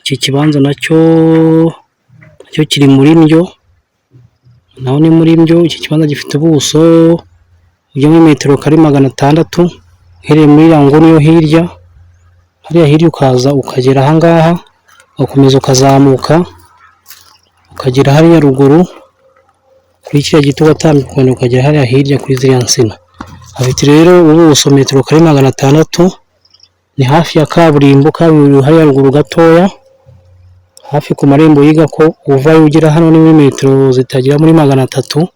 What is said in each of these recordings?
iki kibanza nacyo kiri muri Mbyo, naho ni muri Mbyo. Iki kibanza gifite ubuso bw'metero metero kare 600, uhereye muri ya nguni yo hirya, hariya hirya ukaza ukagera ahangaha, ukomeza ukazamuka ukagera hariya ruguru kuri kiriya giti ugatambika ukagera hariya hirya kuri ziriya nsina. Afite rero ubuso metero kare 600, ni hafi ya kaburimbo hariya ruguru gatoya, hafi ku marembo yiga ko uva ugera hano ni metero zitagira muri 300,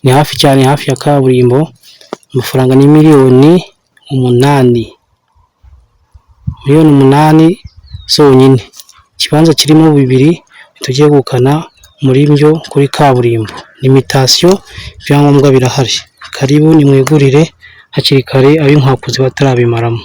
ni hafi cyane, hafi ya kaburimbo. Amafaranga ni miliyoni 8 zonyine. Ikibanza kirimo bibiri tugiye gukana muri Mbyo kuri kaburimbo. Limitation ibyangombwa birahari. Karibu nimwegurire hakiri kare ab'inkwakuzi batarabimaramo.